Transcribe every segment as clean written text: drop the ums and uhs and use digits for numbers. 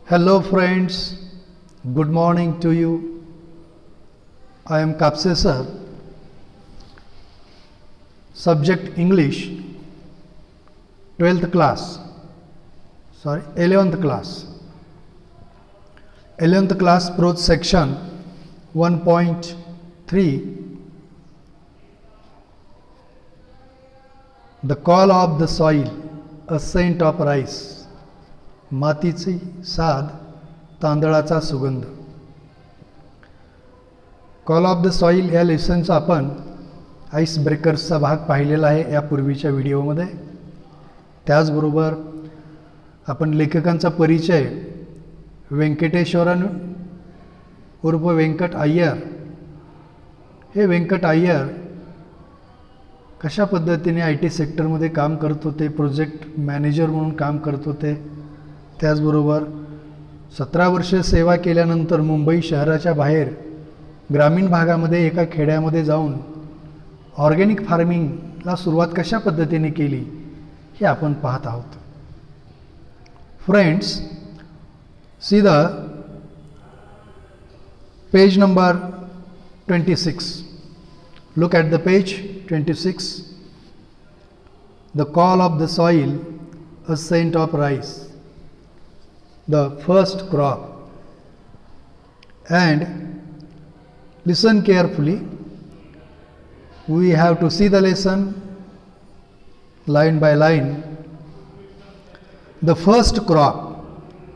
Hello friends, good morning to you. I am Kapse sir. Subject English, 11th class. 11th class prose section 1.3. The call of the soil, a scent of rice. मातीची साद, तांदळाचा सुगंध. Call of the soil या लेसनचा आपण ice ब्रेकर्सचा भाग पाहिलेला आहे यापूर्वीच्या व्हिडिओमध्ये. त्याचबरोबर आपण लेखकांचा परिचय व्यंकटेश्वरन उर्फ व्यंकट अय्यर, हे व्यंकट अय्यर कशा पद्धतीने IT सेक्टरमध्ये काम करत होते, प्रोजेक्ट मॅनेजर म्हणून काम करत होते. त्याचबरोबर 17 वर्षे सेवा केल्यानंतर मुंबई शहराच्या बाहेर ग्रामीण भागामध्ये एका खेड्यामध्ये जाऊन ऑर्गॅनिक फार्मिंगला सुरुवात कशा पद्धतीने केली हे आपण पाहत आहोत. Friends, see the page number 26. Look at the page 26. The call of the soil, a scent of rice. The first crop. And listen carefully. We have to see the lesson line by line. The first crop,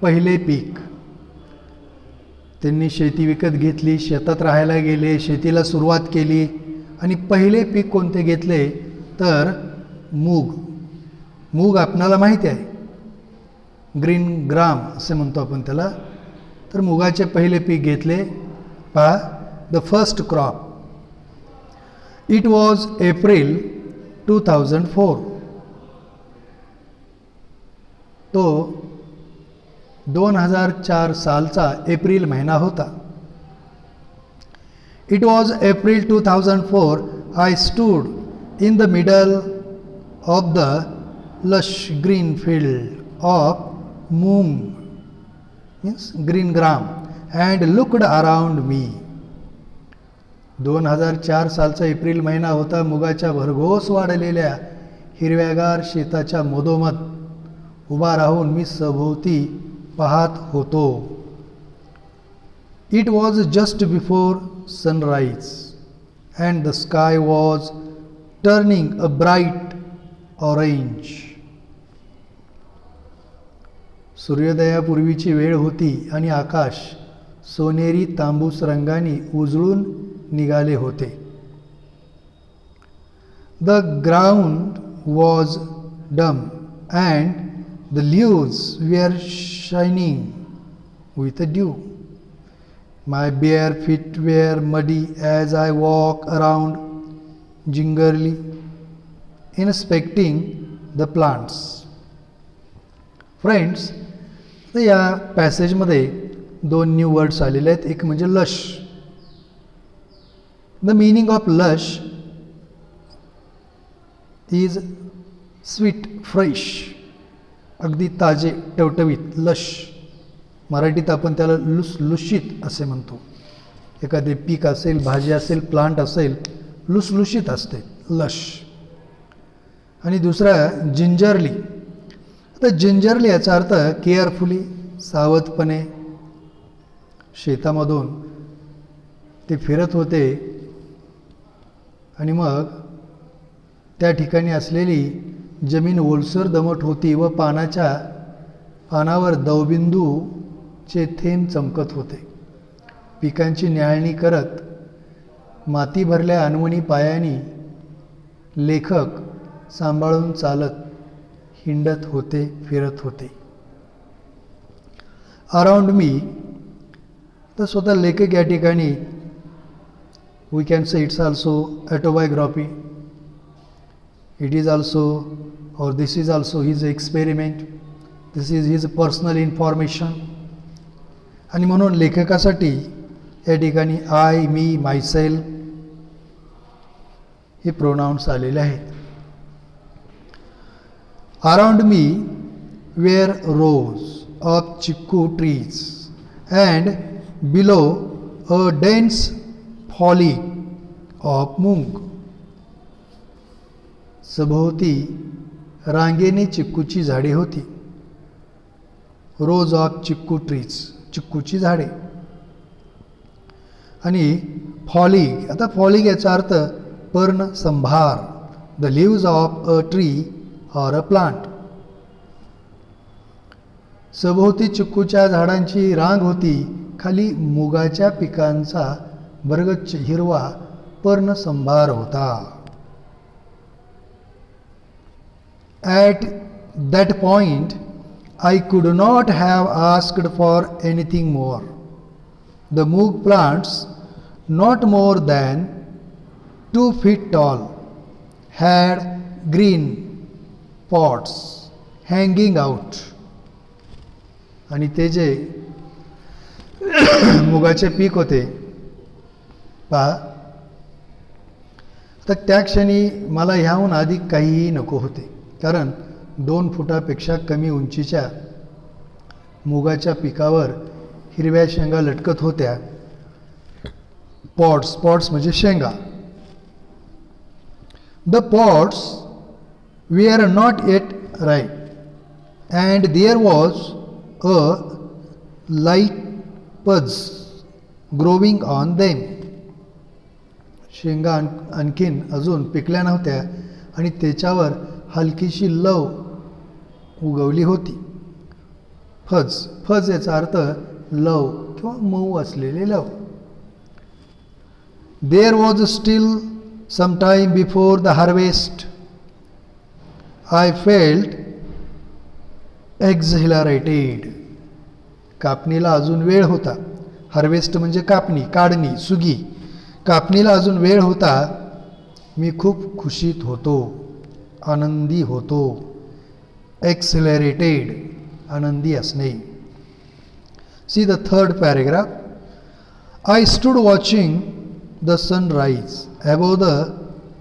पहिले पीक. त्यांनी शेती विकत घेतली, शेतात राहायला गेले, शेतीला सुरुवात केली आणि पहिले पीक कोणते घेतले तर मूग. मूग आपणाला माहिती आहे, ग्रीन ग्राम असे म्हणतो आपण त्याला. तर मुगाचे पहिले पीक घेतले. पहा, the first crop. It was April 2004. तो 2004 सालचा एप्रिल महिना होता. It was April 2004. I stood in the middle of the lush green field of moong, means green gram, and looked around me. 2004 सालचा एप्रिल महिना होता. मुगाच्या भरघोस वाढलेल्या हिरव्यागार शेताच्या मधोमध उभा राहून मी सभोवती पाहत होतो. It was just before sunrise and the sky was turning a bright orange. सूर्योदयापूर्वीची वेळ होती आणि आकाश सोनेरी तांबूस रंगाने उजळून निघाले होते. The ground was damp and the leaves were shining with dew. My bare feet were muddy as I walk around gingerly inspecting the plants. Friends, तर या पॅसेजमध्ये 2 न्यू वर्ड्स आलेले आहेत. एक म्हणजे lush. The meaning of lush is sweet, fresh, अगदी ताजे, टवटवीत. Lush मराठीत आपण त्याला लुसलुशीत असे म्हणतो. एखादे पीक असेल, भाजी असेल, प्लांट असेल, लुसलुशीत असते लश. आणि दुसरा जिंजरली. तर जिंजरली याचा अर्थ केअरफुली, सावधपणे. शेतामधून ते फिरत होते आणि मग त्या ठिकाणी असलेली जमीन ओलसर दमट होती व पानावर दवबिंदूचे थेंब चमकत होते. पिकांची न्याहाळणी करत माती भरल्या अनवणी पायांनी लेखक सांभाळून चालत हिंडत होते, फिरत होते. अराउंड मी, तर स्वतः लेखक या ठिकाणी we can say it's also autobiography. It is also or this is also his experiment. This is his personal information. आणि म्हणून लेखकासाठी या ठिकाणी आय, मी, मायसेल्फ हे प्रोनाउन्स आलेले आहेत. Around me were rows of chiku trees, and below a dense foliage of mung. सभोवती रांगेने चिक्कूची झाडे होती. रोज ऑफ चिक्कू ट्रीज, चिक्कूची झाडे. आणि फॉलिग, आता फॉलिग याचा अर्थ पर्णसंभार, the leaves of a tree or a plant. सभोवती चिक्कूच्या झाडांची रांग होती, खाली मुगाच्या पिकांचा बरगच्च हिरवा पर्णसंभार होता. At that point, I could not have asked for anything more. The moog plants, not more than 2 feet tall, had green pods hanging out. आणि ते जे मुगाचे पीक होते पहा, तर त्या क्षणी मला ह्याहून अधिक काहीही नको होते, कारण 2 फुटापेक्षा कमी उंचीच्या मुगाच्या पिकावर हिरव्या शेंगा लटकत होत्या. पॉट्स, पॉट्स म्हणजे शेंगा. The pods were not yet right and there was a light fuzz growing on them. शेंगा आणखीन अजून पिकल्या नव्हत्या आणि त्याच्यावर हलकीशी लव उगवली होती. फज, फज याचा अर्थ लव किंवा मऊ असलेले लव. There was still some time before the harvest. I felt exhilarated. कापणीला अजून वेळ होता. हार्वेस्ट म्हणजे कापणी, काढणी, सुगी. कापणीला अजून वेळ होता. मी खूप खुशीत होतो, आनंदी होतो. एक्सेलरेटेड, आनंदी असणे. See the third paragraph. I stood watching the sunrise above the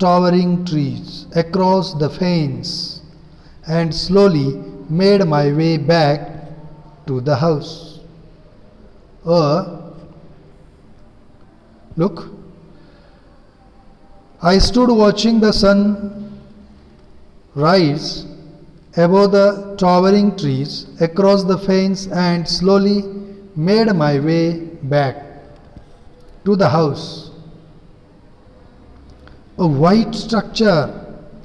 towering trees across the fence and slowly made my way back to the house. Look, I stood watching the sun rise above the towering trees across the fence and slowly made my way back to the house. A white structure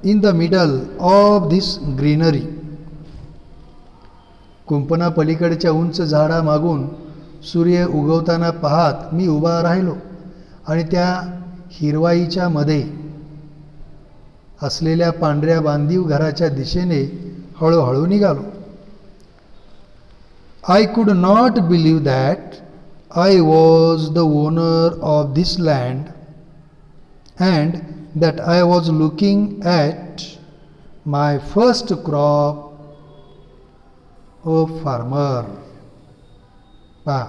in the middle of this greenery. कुंपणा पलीकडच्या उंच झाडामागून सूर्य उगवताना पाहत मी उभा राहिलो आणि त्या हिरवाईच्या मध्ये असलेल्या पांढऱ्या बांधीव घराच्या दिशेने हळूहळू निघालो. I could not believe that I was the owner of this land and that I was looking at my first crop of farmer. पहा,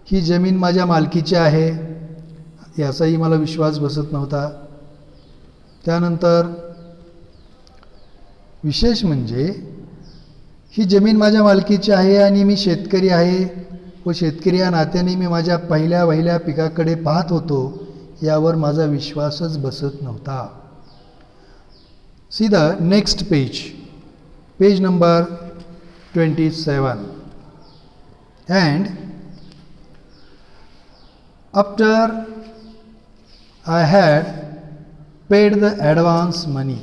ही जमीन माझ्या मालकीची आहे याचाही मला विश्वास बसत नव्हता. त्यानंतर विशेष म्हणजे ही जमीन माझ्या मालकीची आहे आणि मी शेतकरी आहे व शेतकरी या नात्याने मी माझ्या पहिल्या पिकाकडे पाहत होतो यावर माझा विश्वासच बसत नव्हता. C the next page, page number 27. And after I had paid the advance money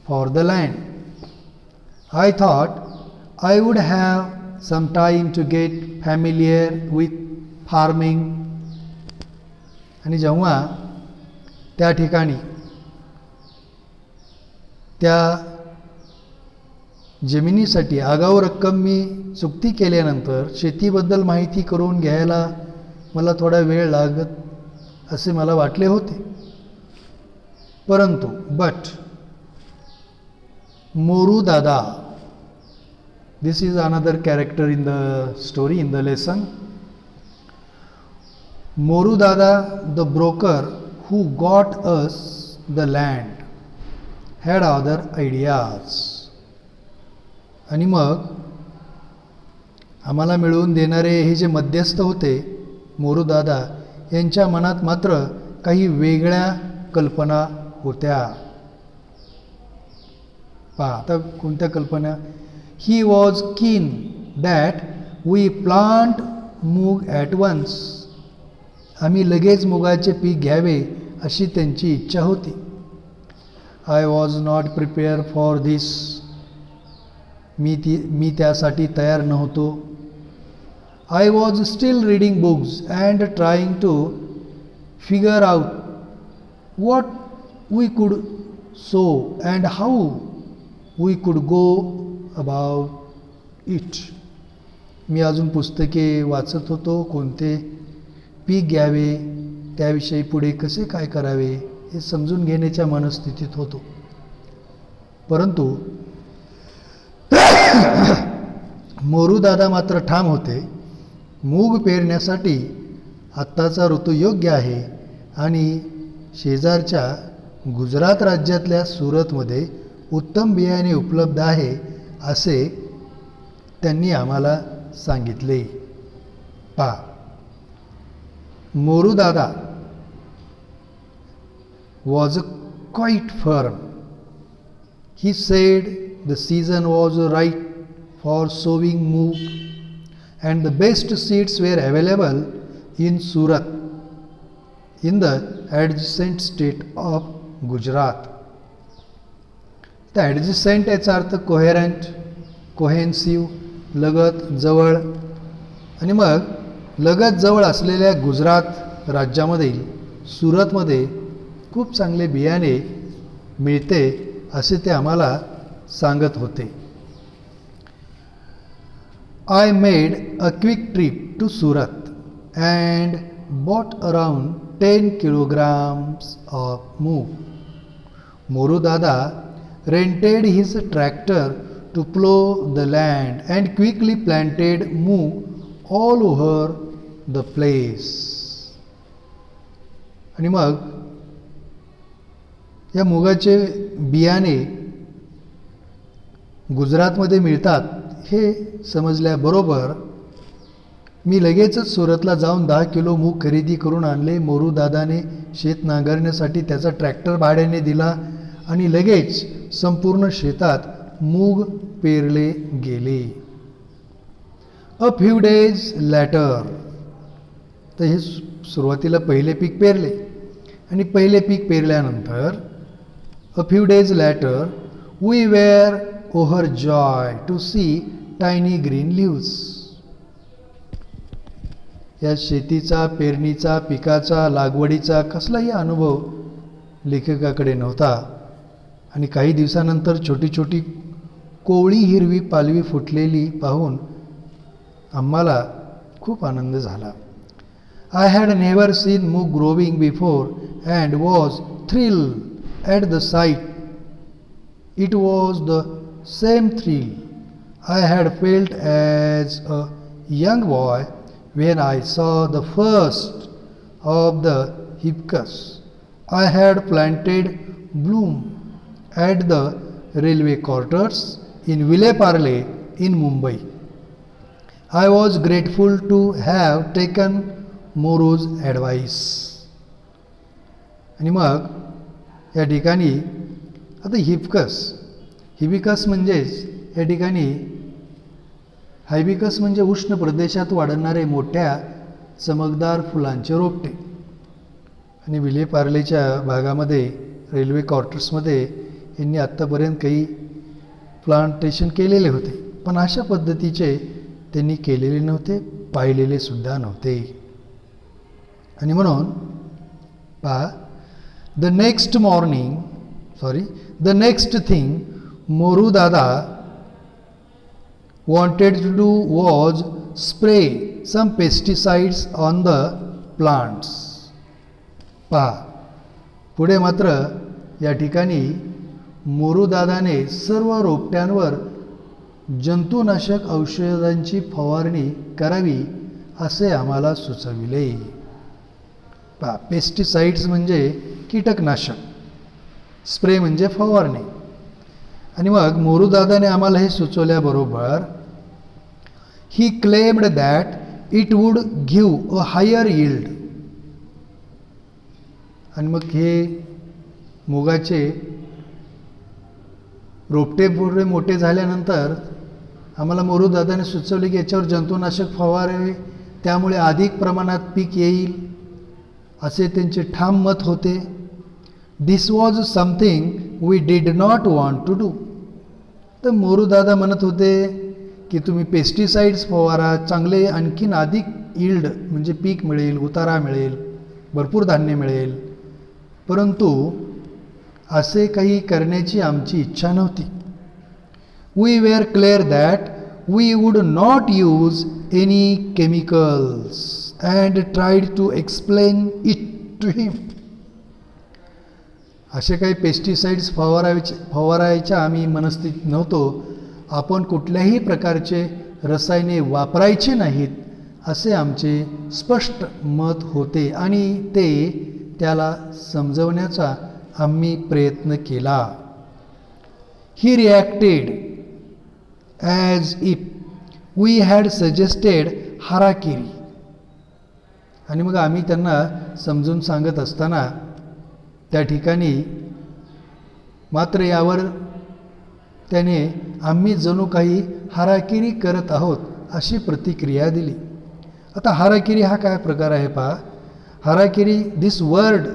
for the land, I thought I would have some time to get familiar with farming. आणि जेव्हा त्या ठिकाणी त्या जमिनीसाठी आगाऊ रक्कम मी चुकती केल्यानंतर शेतीबद्दल माहिती करून घ्यायला मला थोडा वेळ लागत असे मला वाटले होते. परंतु मोरू दादा, this is another character in the story, in the lesson. Moru दादा, the broker who got us the land, had other ideas. आणि मग आम्हाला मिळवून देणारे हे जे मध्यस्थ होते मोरूदादा, यांच्या मनात मात्र काही वेगळ्या कल्पना होत्या. पहा आता कोणत्या कल्पना. He was keen that we plant moong at once. आम्ही लगेच मुगाचे पीक घ्यावे अशी त्यांची इच्छा होती. I was not prepare for this. मी त्यासाठी तयार नव्हतो. I was still reading books and trying to figure out what we could sow and how we could go about it. मी अजून पुस्तके वाचत होतो, कोणते पीक घ्यावे, त्याविषयी पुढे कसे काय करावे हे समजून घेण्याच्या मनस्थितीत होतो. परंतु मोरूदादा मात्र ठाम होते. मूग पेरण्यासाठी आत्ताचा ऋतू योग्य आहे आणि शेजारच्या गुजरात राज्यातल्या सुरतमध्ये उत्तम बियाणे उपलब्ध आहे असे त्यांनी आम्हाला सांगितले. पहा, मोरूदादा was quite firm. He said the season was right for sowing moog and the best seeds were available in Surat, in the adjacent state of Gujarat. The adjacent याचा अर्थ कोहेरंट, कोहेन्सिव्ह, लगत, जवळ. आणि मग लगत जवळ असलेल्या गुजरात राज्यामधील सुरतमध्ये खूप चांगले बियाणे मिळते असे ते आम्हाला सांगत होते. I made a quick trip to Surat and bought around 10 kilograms of moog. Morudada rented his tractor to plow the land and quickly planted moog all over the place. आणि मग या मुगाचे बियाणे गुजरातमध्ये मिळतात हे समजल्याबरोबर मी लगेचच सुरतला जाऊन 10 किलो मूग खरेदी करून आणले. मोरूदादाने शेत नांगरण्यासाठी त्याचा ट्रॅक्टर भाड्याने दिला आणि लगेच संपूर्ण शेतात मूग पेरले गेले. अ फ्यू डेज लॅटर, तर हे सुरुवातीला पहिले पीक पेरले आणि पहिले पीक पेरल्यानंतर a few days later we were overjoy to see tiny green leaves. या शेतीचा, पेरणीचा, पिकाचा, लागवडीचा कसलाही अनुभव लेखकाकडे नव्हता आणि काही दिवसानंतर छोटी छोटी कोवळी हिरवी पालवी फुटलेली पाहून आम्हाला खूप आनंद झाला. I had never seen moog growing before and was thrilled at the sight. It was the same thrill I had felt as a young boy when I saw the first of the hibiscus I had planted bloom at the railway quarters in Vile-Parle in Mumbai. I was grateful to have taken Moru's advice. आणि मग या ठिकाणी आता hibiscus म्हणजेच या ठिकाणी हायबिकस म्हणजे उष्ण प्रदेशात वाढणारे मोठ्या चमकदार फुलांचे रोपटे. आणि विलेपार्लेच्या भागामध्ये रेल्वे क्वार्टर्समध्ये यांनी आत्तापर्यंत काही प्लांटेशन केलेले होते, पण अशा पद्धतीचे त्यांनी केलेले नव्हते, पाहिलेले सुद्धा नव्हते. आणि म्हणून पहा, the next thing Morudada wanted to do was spray some pesticides on the plants. पहा, पुढे मात्र या ठिकाणी मोरूदादाने सर्व रोपट्यांवर जंतुनाशक औषधांची फवारणी करावी असे आम्हाला सुचविले. पहा, पेस्टिसाइड्स म्हणजे कीटकनाशक, स्प्रे म्हणजे फवारणी. आणि मग मोरूदादाने आम्हाला हे सुचवल्याबरोबर He claimed that it would give a higher yield. आणि मग हे मुगाचे रोपटे पुढे मोठे झाल्यानंतर आम्हाला मोरू दादाने सुचवले की याच्यावर जंतुनाशक फवारावे, त्यामुळे अधिक प्रमाणात पीक येईल, असे त्यांचे ठाम मत होते. This was something we did not want to do. तर मोरू दादा म्हणत होते की तुम्ही पेस्टिसाइड्स फवारा, चांगले आणखीन अधिक यील्ड म्हणजे पीक मिळेल, उतारा मिळेल, भरपूर धान्य मिळेल. परंतु असे काही करण्याची आमची इच्छा नव्हती. We were clear that we would not use any chemicals and tried to explain it to him. असे काही पेस्टिसाइड्स फवारायच्या आम्ही मनस्थितीत नव्हतो. आपण कुठल्याही प्रकारचे रसायने वापरायचे नाहीत असे आमचे स्पष्ट मत होते आणि ते त्याला समजवण्याचा आम्ही प्रयत्न केला. He reacted as if we had suggested harakiri. आणि मग आम्ही त्यांना समजून सांगत असताना त्या ठिकाणी मात्र यावर त्याने आम्ही जणू काही हाराकिरी करत आहोत अशी प्रतिक्रिया दिली. आता हाराकिरी हा काय प्रकार आहे पहा. हाराकिरी, दिस word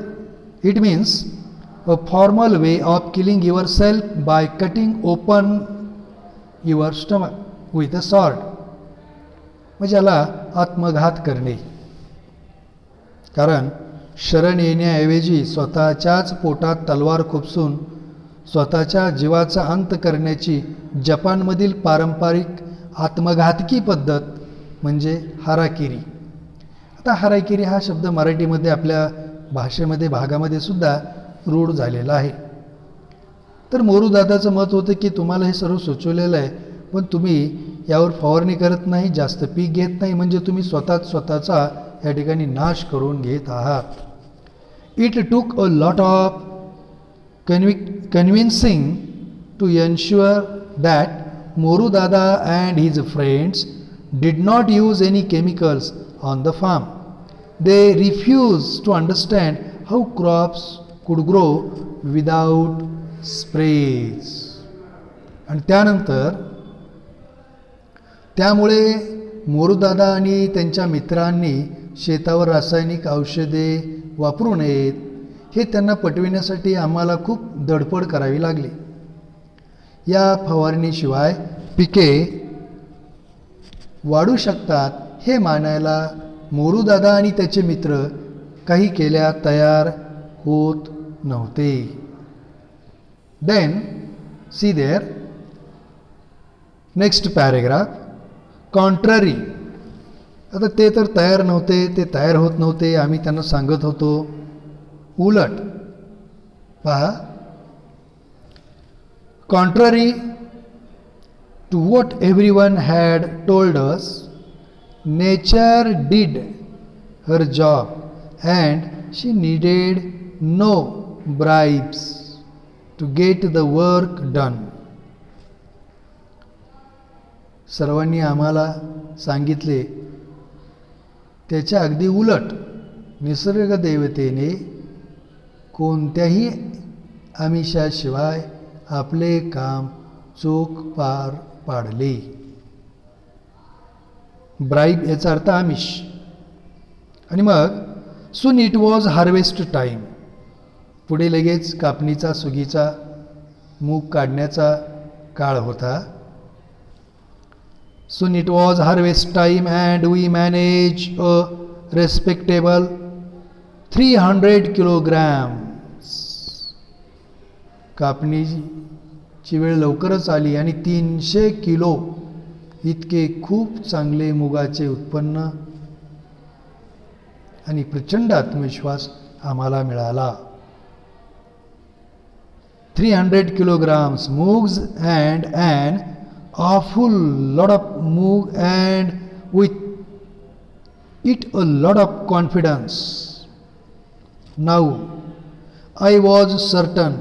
it means a formal way of killing your self by cutting open your stomach with a sword. म्हणजे याला आत्मघात करणे. कारण शरण येण्याऐवजी स्वतःच्याच पोटात तलवार खुपसून स्वतःच्या जीवाचा अंत करण्याची जपानमधील पारंपरिक आत्मघातकी पद्धत म्हणजे हाराकिरी. आता हाराकिरी हा शब्द मराठीमध्ये आपल्या भाषेमध्ये भागामध्ये सुद्धा रूढ झालेला आहे. तर मोरू दादाचं मत होतं की तुम्हाला हे सर्व सुचवलेलं आहे, पण तुम्ही यावर फवारणी करत नाही, जास्त पीक घेत नाही, म्हणजे तुम्ही स्वतःचा या ठिकाणी नाश करून घेत आहात. It took a lot of convincing to ensure that Moru Dada and his friends did not use any chemicals on the farm. They refused to understand how crops could grow without sprays. आणि त्यामुळे मोरू दादा आणि त्यांच्या मित्रांनी शेतावर रासायनिक औषधे वापरू नयेत हे त्यांना पटविण्यासाठी आम्हाला खूप धडपड करावी लागली. या फवारणीशिवाय पिके वाढू शकतात हे मानायला मोरू दादा आणि त्याचे मित्र काही केल्या तयार होत नव्हते. Then see there next paragraph. Contrary. आता ते तर तयार नव्हते, ते तयार होत नव्हते, आम्ही त्यांना सांगत होतो. उलट पहा. Contrary to what everyone had told us, nature did her job and she needed no bribes to get the work done. सर्वांनी आम्हाला सांगितले त्याच्या अगदी उलट निसर्ग देवतेने कोणत्याही आमिषाशिवाय आपले काम चोख पार पाडले. ब्राईब याचा अर्थ आमिष. आणि मग soon it was harvest time. पुढे लगेच कापणीचा, सुगीचा, मूग काढण्याचा काळ होता. Soon it was harvest time and we manage a respectable 300 kilogram. कापणीची वेळ लवकरच आली आणि 300 किलो इतके खूप चांगले मुगाचे उत्पन्न आणि प्रचंड आत्मविश्वास आम्हाला मिळाला. 300 kilograms mugs and an awful lot of mug and with it a lot of confidence. Now I was certain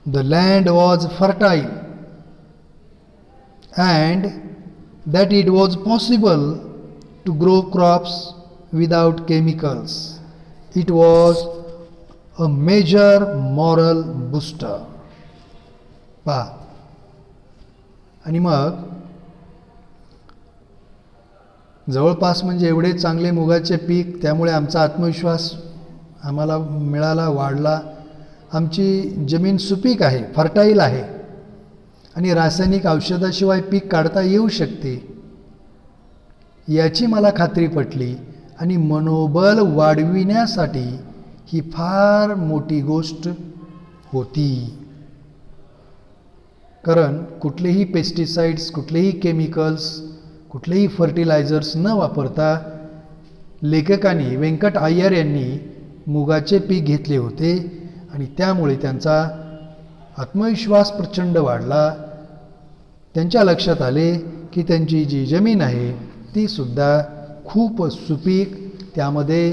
the land was fertile and that it was possible to grow crops without chemicals. It was a major moral booster. पहा, आणि मग जवळपास म्हणजे एवढे चांगले मुगाचे पीक, त्यामुळे आमचा आत्मविश्वास आम्हाला मिळाला, वाढला. आमची जमीन सुपीक आहे, फर्टाईल आहे आणि रासायनिक औषधाशिवाय पीक काढता येऊ शकते याची मला खात्री पटली आणि मनोबल वाढविण्यासाठी ही फार मोठी गोष्ट होती. कारण कुठलेही पेस्टिसाइड्स, कुठलेही केमिकल्स, कुठलेही फर्टिलायझर्स न वापरता लेखकांनी, व्यंकट अय्यर यांनी मुगाचे पीक घेतले होते आणि त्यामुळे त्यांचा आत्मविश्वास प्रचंड वाढला. त्यांच्या लक्षात आले की त्यांची जी जमीन आहे ती सुद्धा खूप सुपीक, त्यामध्ये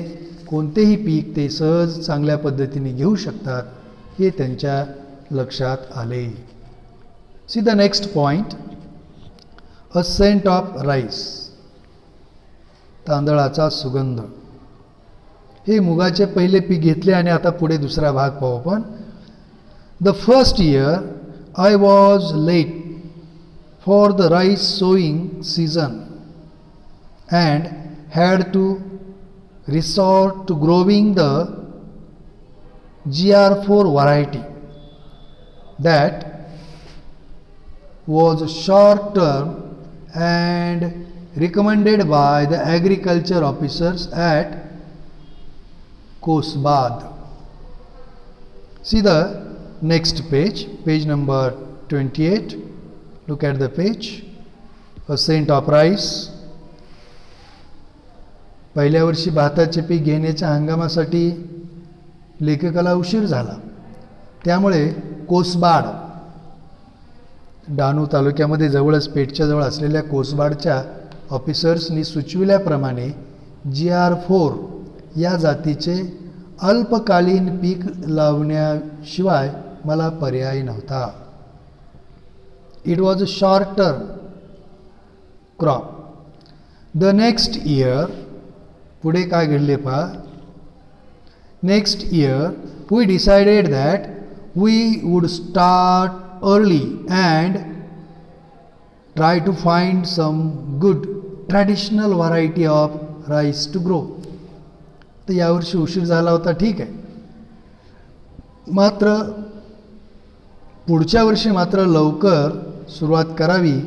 कोणतेही पीक ते सहज चांगल्या पद्धतीने घेऊ शकतात हे त्यांच्या लक्षात आले. See the next point, a scent of rice, तांदळाचा सुगंध. हे मुगाचे पहिले पीक घेतले आणि आता पुढे दुसरा भाग पाहू आपण. The first year I was late for the rice sowing season and had to resort to growing the GR4 variety that was short term and recommended by the agriculture officers at Kosbad. See the next page, page number 28. Look at the page. A scent of rice. पहिल्या वर्षी भाताचे पीक घेण्याच्या हंगामासाठी लेखकाला उशीर झाला, त्यामुळे कोसबाड, डहाणू तालुक्यामध्ये जवळच पेठच्या जवळ असलेल्या कोसबाडच्या ऑफिसर्सनी सुचविल्याप्रमाणे GR4 या जातीचे अल्पकालीन पीक लावण्याशिवाय मला पर्याय नव्हता. It was a short term crop. The next year, पुढे काय घडले पहा. Next year we decided that we would start early and try to find some good traditional variety of rice to grow. तर यावर्षी उशीर झाला होता, ठीक आहे, मात्र पुढच्या वर्षी मात्र लवकर सुरुवात करावी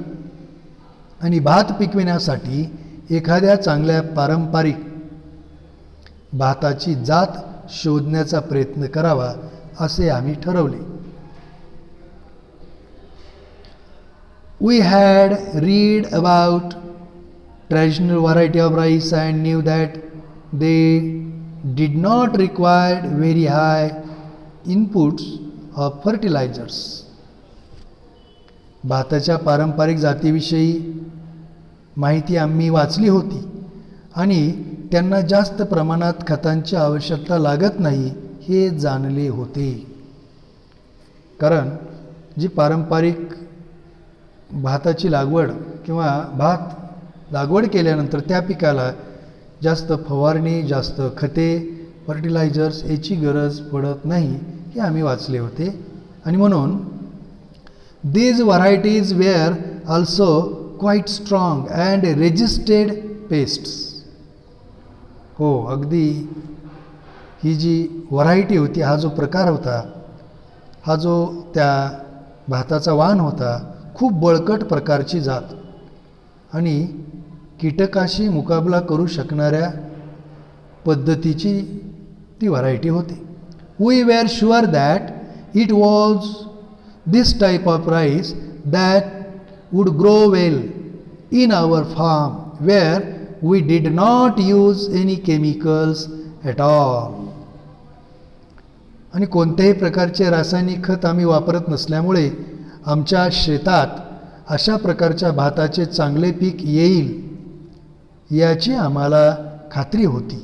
आणि भात पिकविण्यासाठी एखाद्या चांगल्या पारंपरिक भाताची जात शोधण्याचा प्रयत्न करावा असे आम्ही ठरवले. We had read about traditional variety of rice and knew that they did not require very high inputs of fertilizers. भाताच्या पारंपरिक जातीविषयी माहिती आम्ही वाचली होती आणि त्यांना जास्त प्रमाणात खतांची आवश्यकता लागत नाही हे जाणले होते. कारण जी पारंपरिक भाताची लागवड किंवा भात लागवड केल्यानंतर त्या पिकाला जास्त फवारणी, जास्त खते, फर्टिलायझर्स याची गरज पडत नाही हे आम्ही वाचले होते. आणि म्हणून these varieties were also quite strong and resisted pests. हो, अगदी ही जी व्हरायटी होती, हा जो प्रकार होता, हा जो त्या भाताचा वाण होता, खूप बळकट प्रकारची जात आणि कीटकाशी मुकाबला करू शकणाऱ्या पद्धतीची ती व्हरायटी होती. We were sure that it was this type of rice that would grow well in our farm where we did not use any chemicals at all. आणि कोणत्याही प्रकारचे रासायनिक खत आम्ही वापरत नसल्यामुळे आमच्या शेतात अशा प्रकारच्या भाताचे चांगले पीक येईल याची आम्हाला खात्री होती.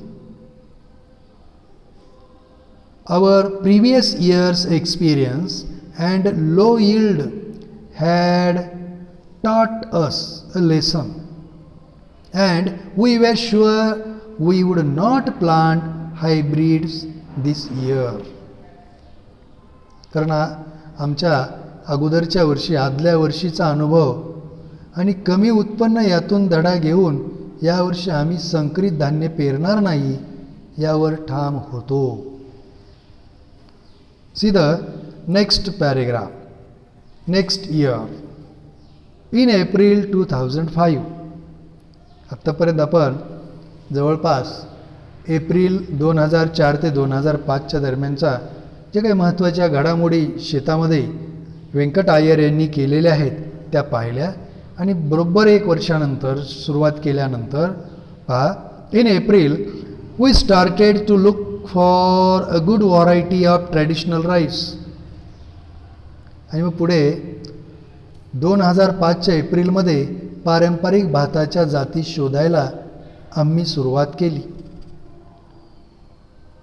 Our previous year's experience and low yield had taught us a lesson, and we were sure we would not plant hybrids this year. कारण आमच्या अगोदरच्या वर्षी आदल्या वर्षीचा अनुभव आणि कमी उत्पन्न यातून धडा घेऊन यावर्षी आम्ही संकरित धान्य पेरणार नाही यावर ठाम होतो. See the next paragraph. Next year. In April 2005. आत्तापर्यंत आपण जवळपास एप्रिल 2004 ते 2005च्या दरम्यानचा जे काही महत्त्वाच्या घडामोडी शेतामध्ये व्यंकट अय्यर यांनी केलेल्या आहेत त्या पाहिल्या. आणि बरोबर एक वर्षानंतर सुरुवात केल्यानंतर पहा, in April we started to look for a good variety of traditional rice. आणि मग पुढे 2005च्या एप्रिलमध्ये पारंपरिक भाताच्या जाती शोधायला आम्ही सुरुवात केली.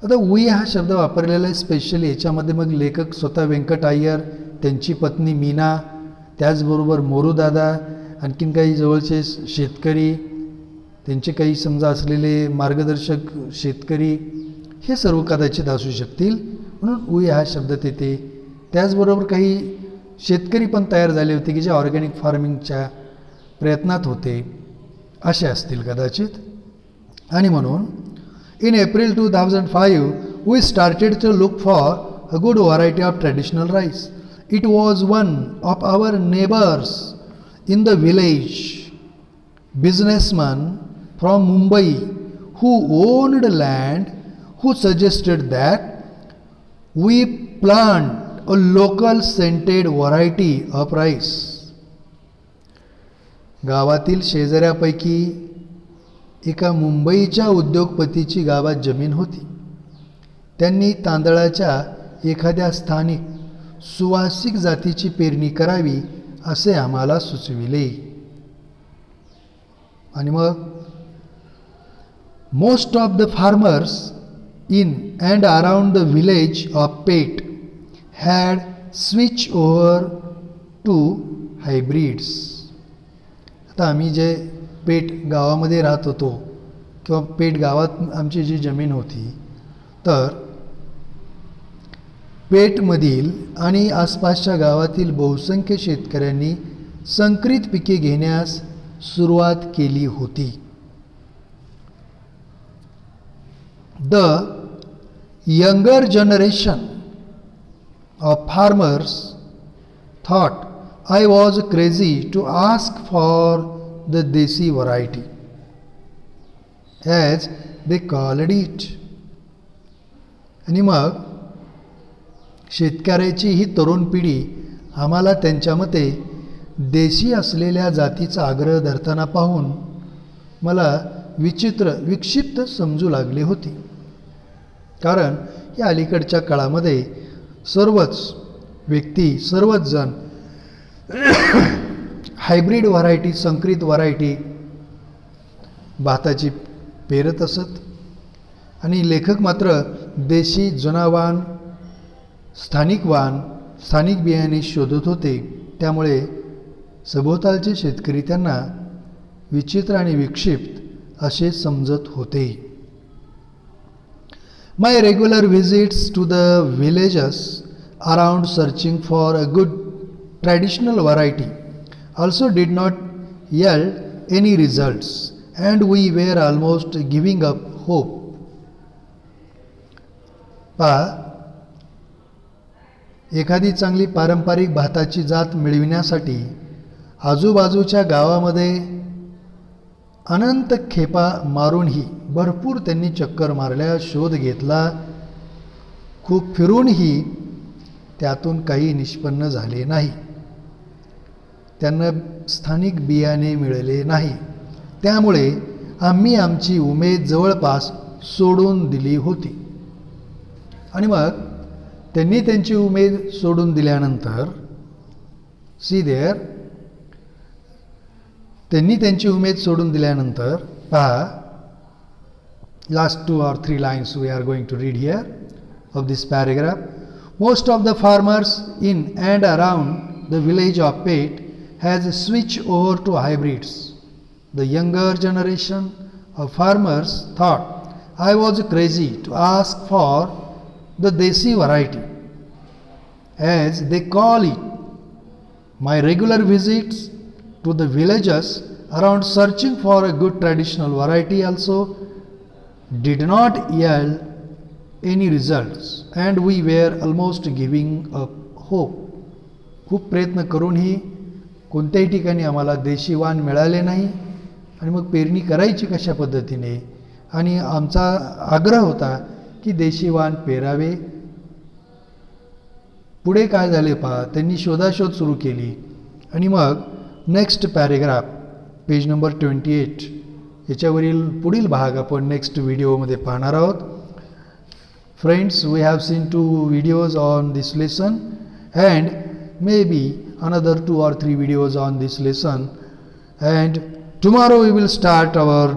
आता वी हा शब्द वापरलेला आहे स्पेशली. याच्यामध्ये मग लेखक स्वतः व्यंकट अय्यर, त्यांची पत्नी मीना, त्याचबरोबर मोरूदादा, आणखीन काही जवळचे शेतकरी, त्यांचे काही समजा असलेले मार्गदर्शक शेतकरी, हे सर्व कदाचित असू शकतील, म्हणून वी हा शब्द येते. त्याचबरोबर काही शेतकरी पण तयार झाले होते की जे ऑर्गॅनिक फार्मिंगच्या प्रयत्नात होते, असे असतील कदाचित. आणि म्हणून in April 2005 we started to look for a good variety of traditional rice. It was one of our neighbours in the village, businessman from Mumbai who owned land, who suggested that we plant a local scented variety of rice. गावातील शेजाऱ्यापैकी एका मुंबईच्या उद्योगपतीची गावात जमीन होती. त्यांनी तांदळाच्या एखाद्या स्थानिक सुवासिक जातीची पेरणी करावी असे आम्हाला सुचविले. आणि मग most of the farmers in and around the village of Pet had switch over to hybrids. आता आम्ही जे पेट गावामध्ये राहत होतो किंवा पेट गावात आमची जी जमीन होती, तर पेठमधील आणि आसपासच्या गावातील बहुसंख्य शेतकऱ्यांनी संकरित पिके घेण्यास सुरुवात केली होती. The younger generation of farmers thought I was crazy to ask for the desi variety as they called it. आणि मग शेतकऱ्याची ही तरुण पिढी आम्हाला त्यांच्या मते देशी असलेल्या जातीचा आग्रह धरताना पाहून मला विक्षिप्त समजू लागले होते. कारण या अलीकडच्या काळामध्ये सर्वच व्यक्ती, सर्वच जण हायब्रिड व्हरायटी, संकरित व्हरायटी भाताची पेरत असत. आणि लेखक मात्र देशी, जुनावान, स्थानिक बियाणे शोधत होते. त्यामुळे सभोवतालचे शेतकरी त्यांना विचित्र आणि विक्षिप्त असे समजत होते. My regular visits to the villages around searching for a good traditional variety also did not yield any results, and we were almost giving up hope. एखादी चांगली पारंपरिक भाताची जात मिळविण्यासाठी आजूबाजूच्या गावामध्ये अनंत खेपा मारूनही, भरपूर त्यांनी चक्कर मारल्या, शोध घेतला, खूप फिरूनही त्यातून काही निष्पन्न झाले नाही. त्यांना स्थानिक बियाणे मिळाले नाही. त्यामुळे आम्ही आमची उमेद जवळपास सोडून दिली होती. आणि मग त्यांनी त्यांची उमेद सोडून दिल्यानंतर त्यांनी त्यांची उमेद सोडून दिल्यानंतर पहा, last 2 or 3 lines we are going to read here of this paragraph. Most of the farmers in and around the village of Pate has switched over to hybrids. The younger generation of farmers thought I was crazy to ask for the Desi variety, as they call it. My regular visits to the villages around searching for a good traditional variety also did not yield any results, and we were almost giving up hope. खूप प्रयत्न करूनही कोणत्याही ठिकाणी आम्हाला देशी वाण मिळाले नाही, आणि मग पेरणी करायची कशा पद्धतीने, आणि आमचा आग्रह होता की देशी वाण पेरावे. पुढे काय झाले पहा, त्यांनी शोधाशोध सुरू केली, आणि मग नेक्स्ट पॅरेग्राफ पेज नंबर 28 याच्यावरील पुढील भाग आपण नेक्स्ट व्हिडिओमध्ये पाहणार आहोत. Friends, we have seen 2 videos on this lesson, and maybe another 2 or 3 videos on this lesson, and tomorrow we will start our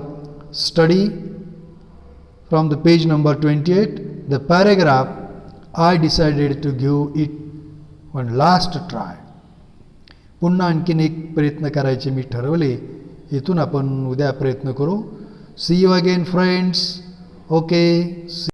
study from the page number 28, the paragraph I decided to give it one last try. पुन्हा आणखीन एक प्रयत्न करायचे मी ठरवले. इथून आपण उद्या प्रयत्न करू. See you again friends. Okay, see